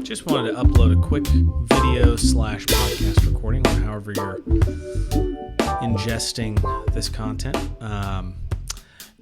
Just wanted to upload a quick video / podcast recording on however you're ingesting this content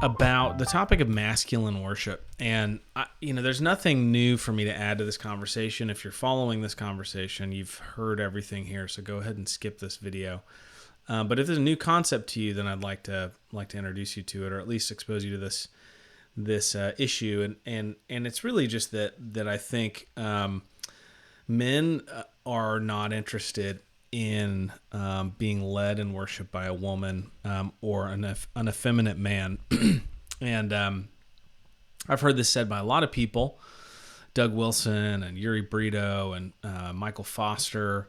about the topic of masculine worship. And, there's nothing new for me to add to this conversation. If you're following this conversation, you've heard everything here, so go ahead and skip this video. But if there's a new concept to you, then I'd like to introduce you to it, or at least expose you to this issue. And it's really just that I think men are not interested in being led in worship by a woman or an effeminate man. And I've heard this said by a lot of people, Doug Wilson and Yuri Brito and Michael Foster,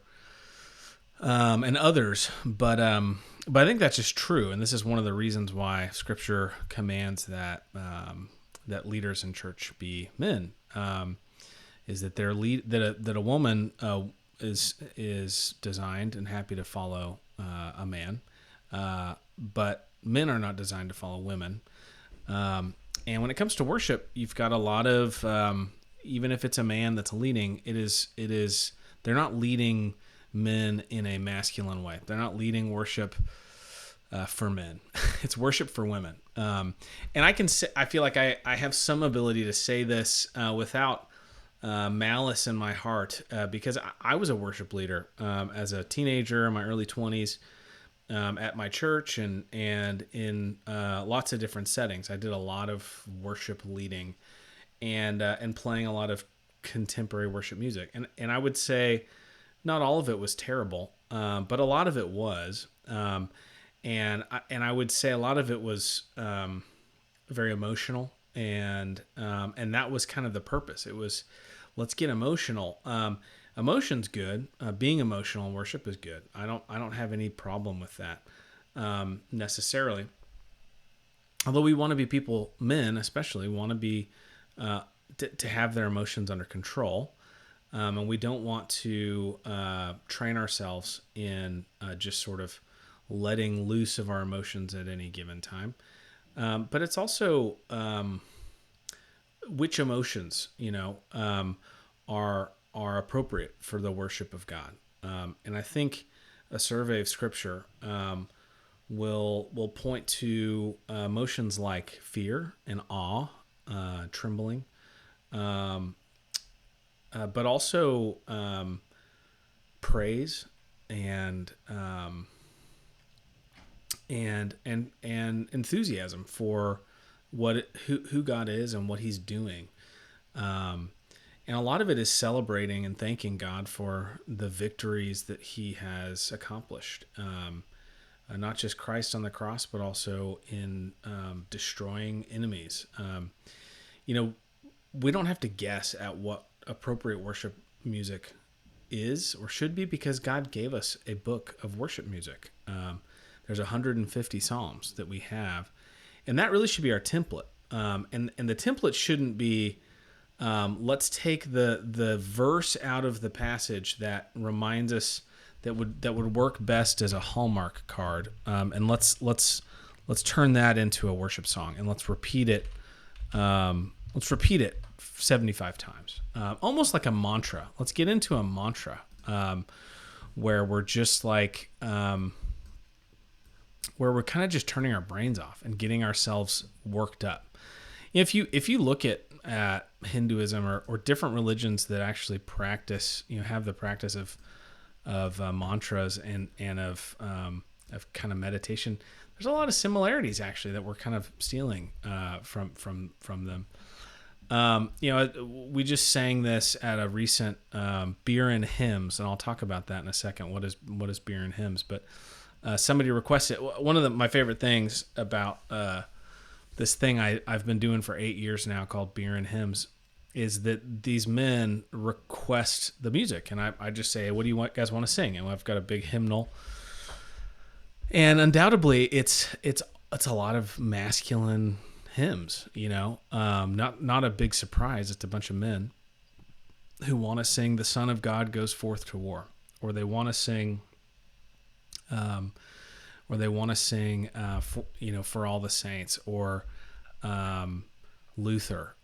and others, but I think that's just true, and this is one of the reasons why Scripture commands that that leaders in church be men, is that that a woman is designed and happy to follow a man, but men are not designed to follow women, and when it comes to worship, you've got a lot of even if it's a man that's leading, it is they're not leading men in a masculine way. They're not leading worship for men. It's worship for women. And I feel like I have some ability to say this without malice in my heart, because I was a worship leader as a teenager in my early 20s at my church and in lots of different settings. I did a lot of worship leading and playing a lot of contemporary worship music. And I would say not all of it was terrible, but a lot of it was, and I would say a lot of it was very emotional, and that was kind of the purpose. It was, let's get emotional. Emotion's good. Being emotional in worship is good. I don't have any problem with that necessarily. Although we want to be people, men especially, want to be to have their emotions under control. And we don't want to train ourselves in just sort of letting loose of our emotions at any given time. But it's also which emotions, are appropriate for the worship of God. And I think a survey of Scripture will point to emotions like fear and awe, trembling, but also praise and enthusiasm for who God is and what He's doing, and a lot of it is celebrating and thanking God for the victories that He has accomplished, not just Christ on the cross, but also in destroying enemies. We don't have to guess at what appropriate worship music is or should be, because God gave us a book of worship music. There's 150 psalms that we have, and that really should be our template. And the template shouldn't be let's take the verse out of the passage that reminds us that would work best as a Hallmark card, and let's turn that into a worship song, and let's repeat it. Let's repeat it 75 times, almost like a mantra. Let's get into a mantra where we're just like, where we're kind of just turning our brains off and getting ourselves worked up. If you look at Hinduism or different religions that actually practice, have the practice of mantras and of kind of meditation, there's a lot of similarities actually that we're kind of stealing from them. We just sang this at a recent beer and hymns, and I'll talk about that in a second. What is beer and hymns? But somebody requested one of my favorite things about this thing I've been doing for 8 years now called beer and hymns is that these men request the music, and I just say, what do you guys want to sing? And I've got a big hymnal, and undoubtedly it's a lot of masculine hymns, not a big surprise. It's a bunch of men who want to sing "The Son of God Goes Forth to War," or they want to sing, for all the saints, or Luther,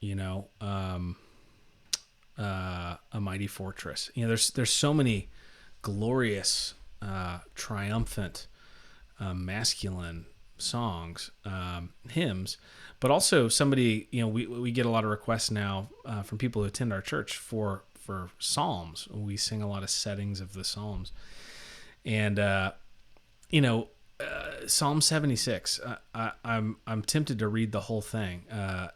a mighty fortress. There's so many glorious, triumphant, masculine songs, hymns, but also we get a lot of requests now from people who attend our church for psalms. We sing a lot of settings of the psalms, and Psalm 76. I'm tempted to read the whole thing.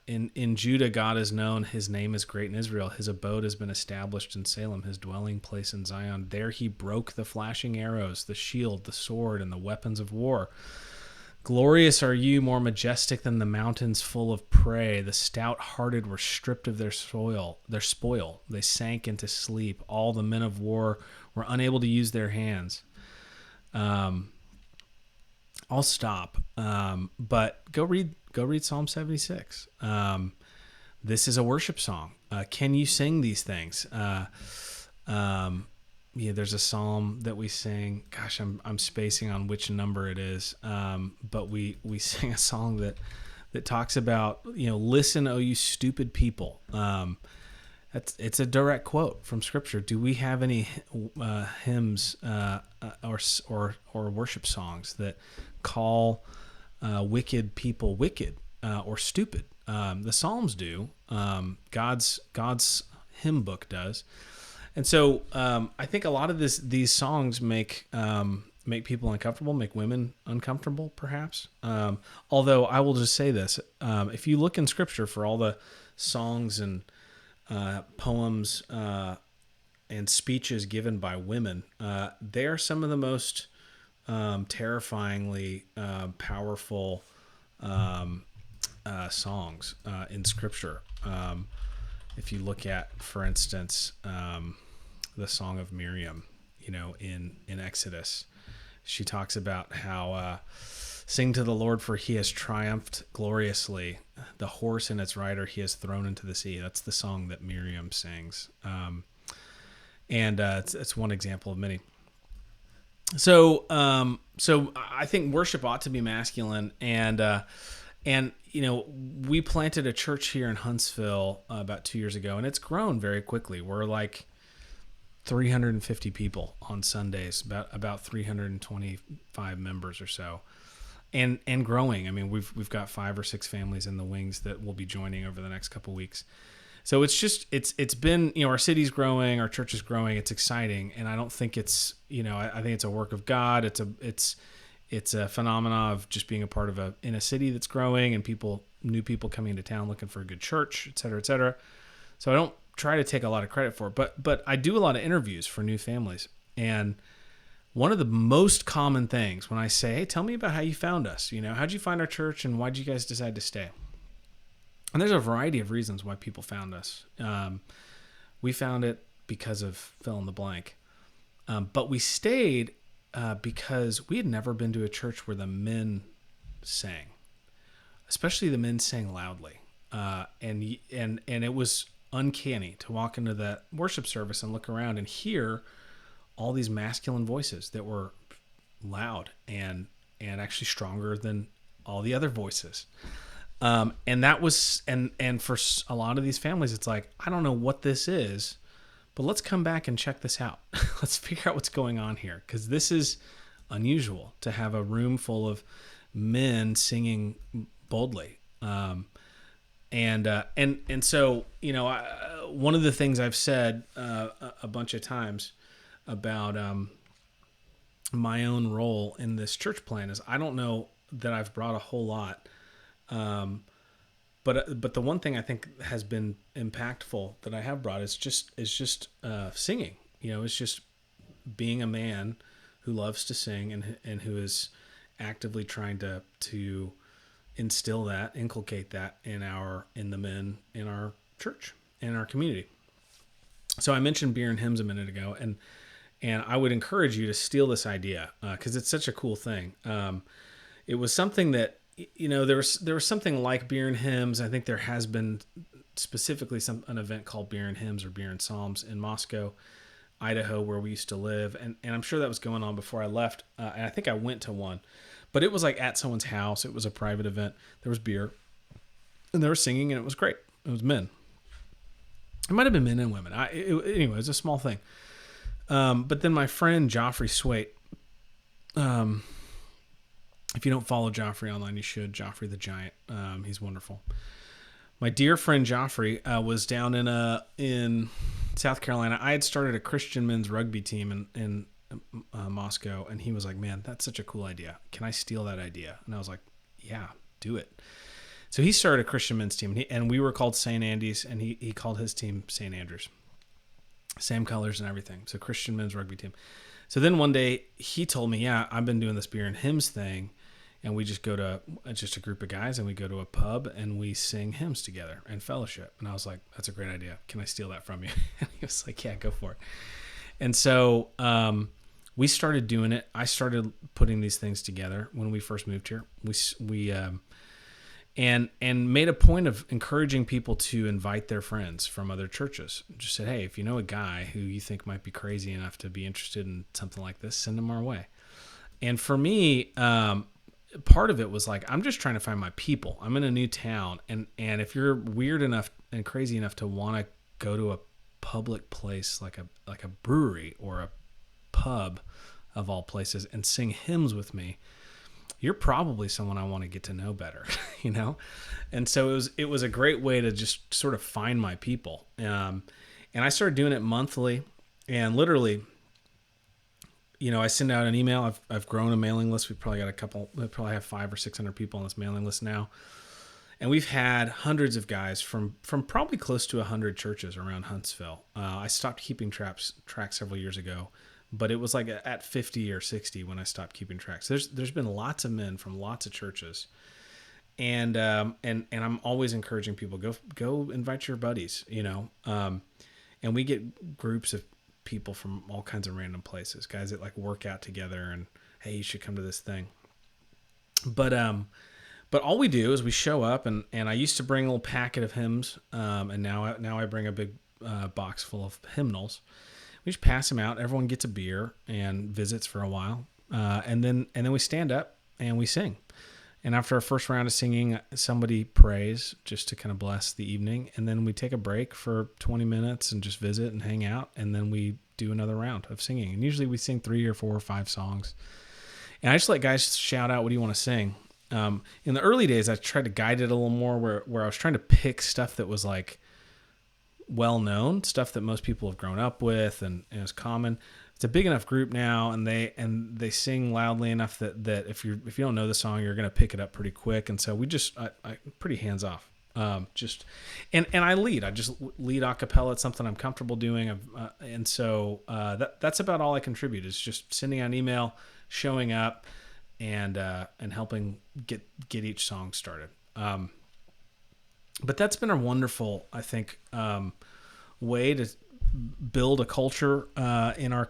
In Judah, God is known. His name is great in Israel. His abode has been established in Salem. His dwelling place in Zion. There he broke the flashing arrows, the shield, the sword, and the weapons of war. Glorious are you, more majestic than the mountains full of prey. The stout-hearted were stripped of their spoil. They sank into sleep. All the men of war were unable to use their hands. I'll stop, but go read Psalm 76. This is a worship song. Can you sing these things? There's a psalm that we sing. Gosh, I'm spacing on which number it is. But we sing a song that talks about, listen, oh you stupid people. It's a direct quote from Scripture. Do we have any hymns or worship songs that call wicked people wicked or stupid? The Psalms do. God's hymn book does. And so I think a lot of these songs make people uncomfortable, make women uncomfortable, perhaps. Although I will just say this: if you look in Scripture for all the songs and poems and speeches given by women, they are some of the most terrifyingly powerful songs in Scripture. If you look at, for instance, the Song of Miriam, in Exodus, she talks about how sing to the Lord, for he has triumphed gloriously. The horse and its rider he has thrown into the sea. That's the song that Miriam sings. And it's one example of many. So I think worship ought to be masculine, and we planted a church here in Huntsville about 2 years ago, and it's grown very quickly. We're like 350 people on Sundays, about 325 members or so, and growing. I mean, we've got 5 or 6 families in the wings that will be joining over the next couple weeks. So it's been, our city's growing, our church is growing. It's exciting, and I don't think it's, I think it's a work of God. It's a phenomena of just being a part of in a city that's growing, and new people coming into town looking for a good church, et cetera, et cetera. So I don't try to take a lot of credit for it, but I do a lot of interviews for new families. And one of the most common things when I say, hey, tell me about how you found us, how'd you find our church and why'd you guys decide to stay? And there's a variety of reasons why people found us. We found it because of fill in the blank. But we stayed because we had never been to a church where the men sang, especially the men sang loudly. And it was uncanny to walk into that worship service and look around and hear all these masculine voices that were loud and actually stronger than all the other voices. And that was, and for a lot of these families, it's like, I don't know what this is, but let's come back and check this out. Let's figure out what's going on here, because this is unusual to have a room full of men singing boldly. And so, one of the things I've said a bunch of times about my own role in this church plan is I don't know that I've brought a whole lot. But the one thing I think has been impactful that I have brought is just singing. It's just being a man who loves to sing and who is actively trying to inculcate that in the men in our church, in our community. So I mentioned beer and hymns a minute ago, and I would encourage you to steal this idea because it's such a cool thing. It was something that, there was something like beer and hymns. I think there has been specifically an event called Beer and Hymns or Beer and Psalms in Moscow, Idaho, where we used to live. And I'm sure that was going on before I left. And I think I went to one, but it was like at someone's house. It was a private event. There was beer and they were singing and it was great. It was men. It might have been men and women. Anyway, it was a small thing. But then my friend Joffrey Swait, if you don't follow Joffrey online, you should. Joffrey the Giant. He's wonderful. My dear friend Joffrey was down in South Carolina. I had started a Christian men's rugby team in Moscow, and he was like, "Man, that's such a cool idea. Can I steal that idea?" And I was like, "Yeah, do it." So he started a Christian men's team, and we were called St. Andy's, and he called his team St. Andrews. Same colors and everything. So Christian men's rugby team. So then one day he told me, "Yeah, I've been doing this beer and hymns thing, and we just go to just a group of guys, and we go to a pub and we sing hymns together and fellowship." And I was like, "That's a great idea. Can I steal that from you?" And he was like, "Yeah, go for it." And so we started doing it. I started putting these things together when we first moved here. We made a point of encouraging people to invite their friends from other churches. Just said, "Hey, if you know a guy who you think might be crazy enough to be interested in something like this, send them our way." And for me, part of it was like, I'm just trying to find my people. I'm in a new town, and if you're weird enough and crazy enough to want to go to a public place like a brewery or a pub of all places and sing hymns with me, you're probably someone I want to get to know better, you know? And so it was a great way to just sort of find my people. And I started doing it monthly, and literally, you know, I send out an email. I've grown a mailing list. We probably have 500 or 600 people on this mailing list now. And we've had hundreds of guys from probably close to 100 churches around Huntsville. I stopped keeping tracks several years ago, but it was like at 50 or 60 when I stopped keeping tracks. There's been lots of men from lots of churches, and I'm always encouraging people, go invite your buddies, you know. And we get groups of people from all kinds of random places, guys that like work out together, and hey, you should come to this thing. But all we do is we show up, and I used to bring a little packet of hymns, and now I bring a big box full of hymnals. We just pass them out. Everyone gets a beer and visits for a while, and then we stand up and we sing. And after our first round of singing, somebody prays just to kind of bless the evening, and then we take a break for 20 minutes and just visit and hang out, and then we do another round of singing. And usually we sing 3 or 4 or 5 songs. And I just let guys shout out, "What do you want to sing?" In the early days, I tried to guide it a little more, where I was trying to pick stuff that was like well-known, stuff that most people have grown up with and is common. It's a big enough group now, and they sing loudly enough that if you don't know the song, you're going to pick it up pretty quick. And so I pretty hands off. And I just lead a cappella. It's something I'm comfortable doing. And so that's about all I contribute, is just sending out an email, showing up, and helping get each song started. But that's been a wonderful, I think, way to build a culture in our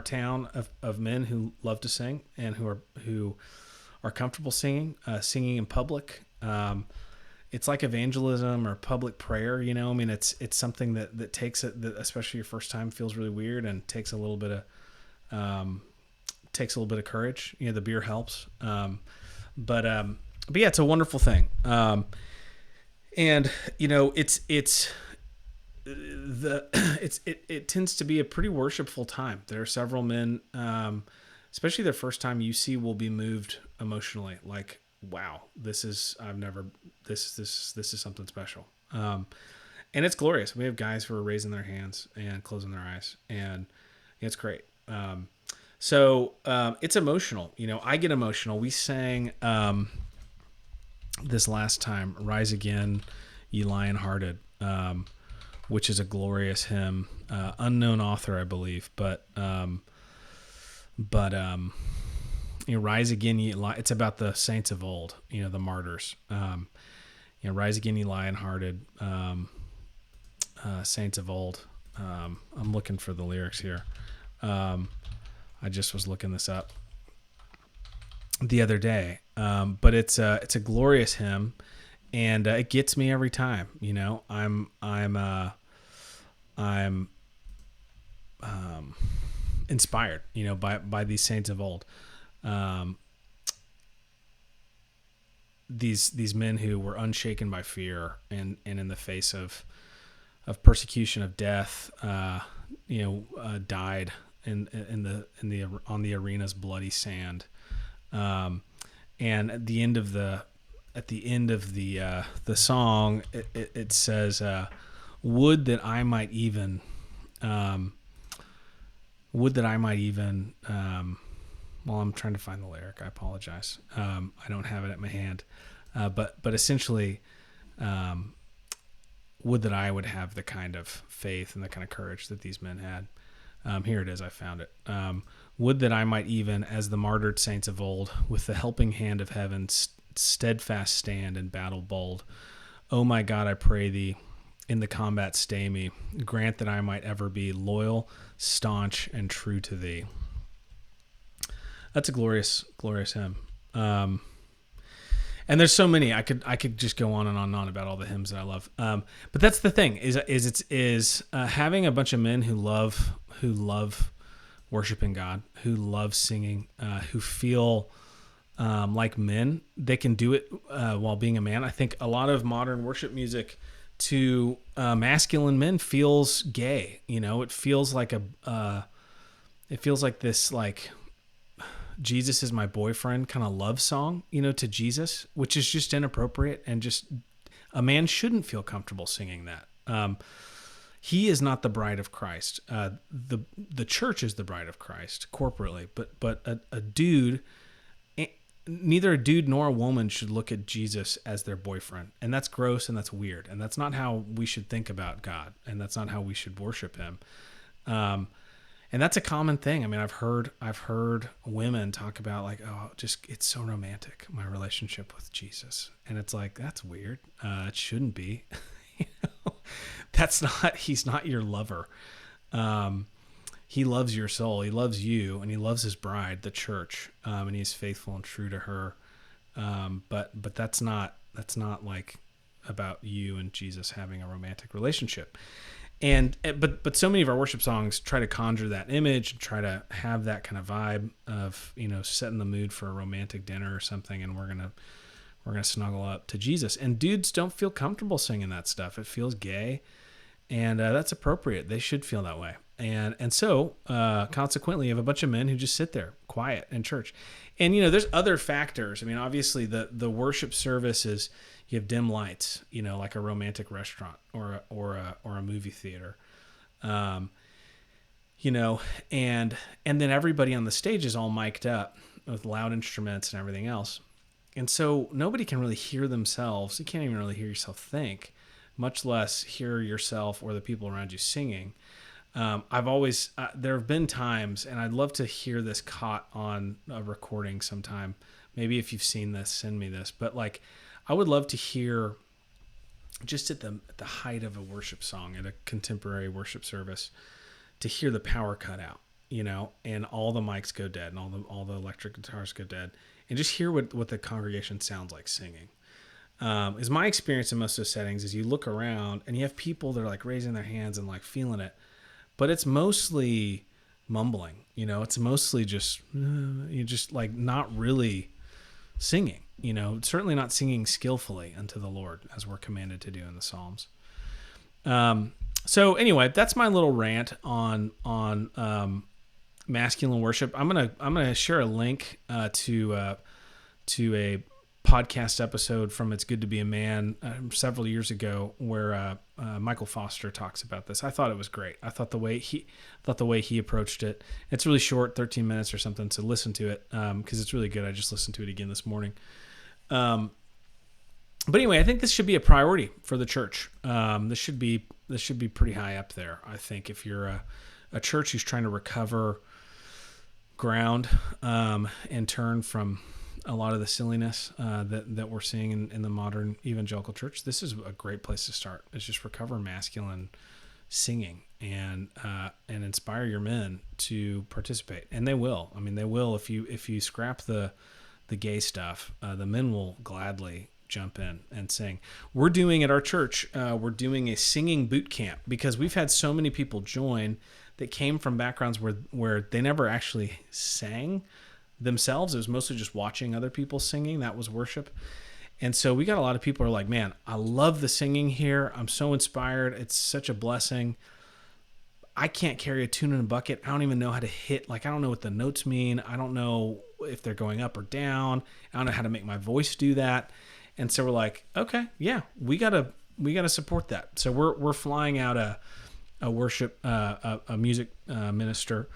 town of men who love to sing and who are comfortable singing in public. It's like evangelism or public prayer, you know. I mean, it's something that takes it, that especially your first time, feels really weird and takes a little bit of courage. You know, the beer helps. But yeah, it's a wonderful thing. And you know, it tends to be a pretty worshipful time. There are several men, especially their first time UC, will be moved emotionally. Like, wow, this is something special. And it's glorious. We have guys who are raising their hands and closing their eyes, and it's great. So it's emotional. You know, I get emotional. We sang this last time, "Rise Again, Ye Lion-Hearted," which is a glorious hymn, unknown author, I believe, but you know, "Rise Again, it's about the saints of old, you know, the martyrs. You know, "Rise again, ye lion-hearted, saints of old." I'm looking for the lyrics here. I just was looking this up the other day, but it's a glorious hymn, and it gets me every time. You know, I'm inspired, you know, by these saints of old, these men who were unshaken by fear, and in the face of of persecution, of death, died on the arena's bloody sand. And at the end of the song, it says, "Would that I might even, well, I'm trying to find the lyric. I apologize. I don't have it at my hand. But essentially, would that I would have the kind of faith and the kind of courage that these men had." Here it is. I found it. "Would that I might even, as the martyred saints of old, with the helping hand of heaven, steadfast stand in battle bold. O my God, I pray thee, in the combat stay me. Grant that I might ever be loyal, staunch, and true to thee." That's a glorious, glorious hymn. And there's so many. I could just go on and on and on about all the hymns that I love. But that's the thing is having a bunch of men who love worshiping God, who love singing, who feel like men. They can do it while being a man. I think a lot of modern worship music to masculine men feels gay. It feels like this like Jesus is my boyfriend kind of love song, to Jesus, which is just inappropriate, and just a man shouldn't feel comfortable singing that. He is not the bride of Christ. The church is the bride of Christ corporately, but a dude, neither a dude nor a woman should look at Jesus as their boyfriend. And that's gross and that's weird. And that's not how we should think about God. And that's not how we should worship him. And that's a common thing. I mean, I've heard women talk about like, oh, it's so romantic, my relationship with Jesus. And it's like, that's weird. It shouldn't be. He's not your lover. He loves your soul. He loves you, and he loves his bride, the church, and he's faithful and true to her. But that's not like about you and Jesus having a romantic relationship. But so many of our worship songs try to conjure that image and try to have that kind of vibe of, setting the mood for a romantic dinner or something. And we're going to snuggle up to Jesus, and dudes don't feel comfortable singing that stuff. It feels gay, and that's appropriate. They should feel that way. And so consequently, you have a bunch of men who just sit there quiet in church. And, there's other factors. I mean, obviously the worship service is, you have dim lights, like a romantic restaurant or a movie theater, and then everybody on the stage is all mic'd up with loud instruments and everything else. And so nobody can really hear themselves. You can't even really hear yourself think, much less hear yourself or the people around you singing. There have been times, and I'd love to hear this caught on a recording sometime. Maybe if you've seen this, send me this. But like, I would love to hear, just at the height of a worship song, at a contemporary worship service, to hear the power cut out, and all the mics go dead, and all the electric guitars go dead, and just hear what the congregation sounds like singing. Is my experience in most of those settings is you look around and you have people that are like raising their hands and like feeling it, but it's mostly mumbling. It's mostly just like not really singing. Certainly not singing skillfully unto the Lord as we're commanded to do in the Psalms. So anyway, that's my little rant on masculine worship. I'm gonna share a link to a podcast episode from It's Good to Be a Man several years ago, where Michael Foster talks about this. I thought it was great. I thought the way he approached it. It's really short, 13 minutes or something. So listen to it because it's really good. I just listened to it again this morning. But anyway, I think this should be a priority for the church. This should be pretty high up there. I think if you're a church who's trying to recover ground and turn from a lot of the silliness that we're seeing in the modern evangelical church, this is a great place to start. It's just recover masculine singing and inspire your men to participate, and they will. I mean, they will if you scrap the gay stuff. The men will gladly jump in and sing. We're doing at our church. We're doing a singing boot camp because we've had so many people join that came from backgrounds where they never actually sang themselves. It was mostly just watching other people singing. That was worship. And so we got a lot of people who are like, man, I love the singing here. I'm so inspired. It's such a blessing. I can't carry a tune in a bucket. I don't even know how to hit. Like, I don't know what the notes mean. I don't know if they're going up or down. I don't know how to make my voice do that. And so we're like, okay, yeah, we gotta support that. So we're flying out a worship, a music minister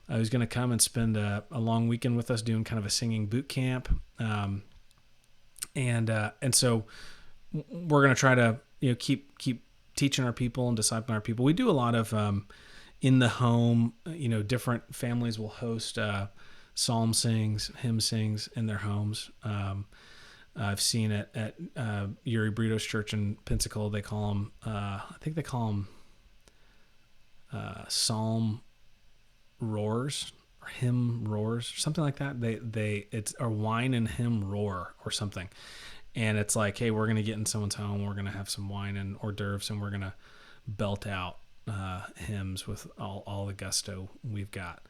who's going to come and spend a long weekend with us doing kind of a singing boot camp. And so we're going to try to, keep teaching our people and discipling our people. We do a lot of in the home. Different families will host psalm sings, hymn sings in their homes. I've seen it at Yuri Brito's church in Pensacola. They call them, I think they call them psalm roars or hymn roars or something like that. It's a wine and hymn roar or something. And it's like, hey, we're going to get in someone's home. We're going to have some wine and hors d'oeuvres, and we're going to belt out hymns with all the gusto we've got.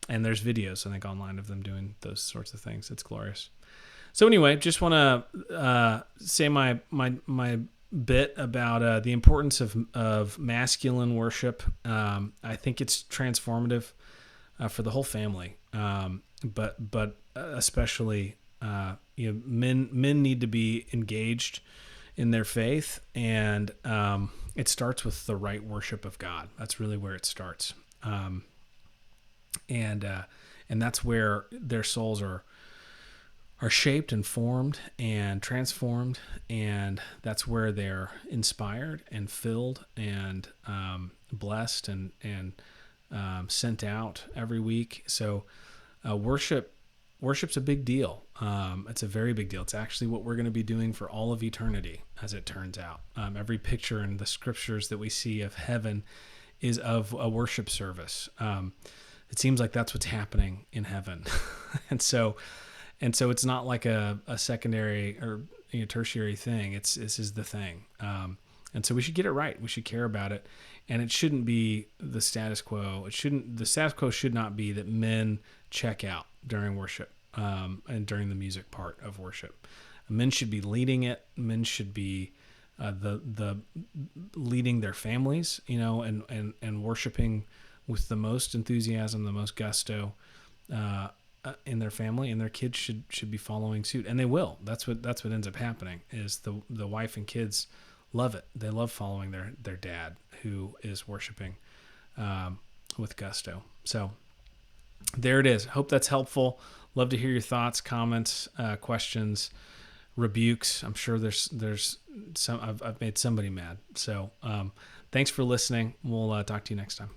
And there's videos, I think, online of them doing those sorts of things. It's glorious. So anyway, just want to say my bit about the importance of masculine worship. I think it's transformative for the whole family, but especially men need to be engaged in their faith, and it starts with the right worship of God. That's really where it starts, and that's where their souls are shaped and formed and transformed, and that's where they're inspired and filled and blessed and sent out every week. So worship's a big deal. It's a very big deal. It's actually what we're going to be doing for all of eternity, as it turns out. Every picture in the scriptures that we see of heaven is of a worship service. It seems like that's what's happening in heaven. And so it's not like a secondary or tertiary thing. This is the thing. And so we should get it right. We should care about it. And it shouldn't be the status quo. The status quo should not be that men check out during worship, and during the music part of worship. Men should be leading it. Men should be the leading their families, and worshiping with the most enthusiasm, the most gusto, in their family, and their kids should be following suit, and they will. That's what ends up happening. Is the wife and kids love it. They love following their dad, who is worshiping with gusto. So there it is. Hope that's helpful. Love to hear your thoughts, comments, questions, rebukes. I'm sure there's some. I've made somebody mad. So thanks for listening. We'll talk to you next time.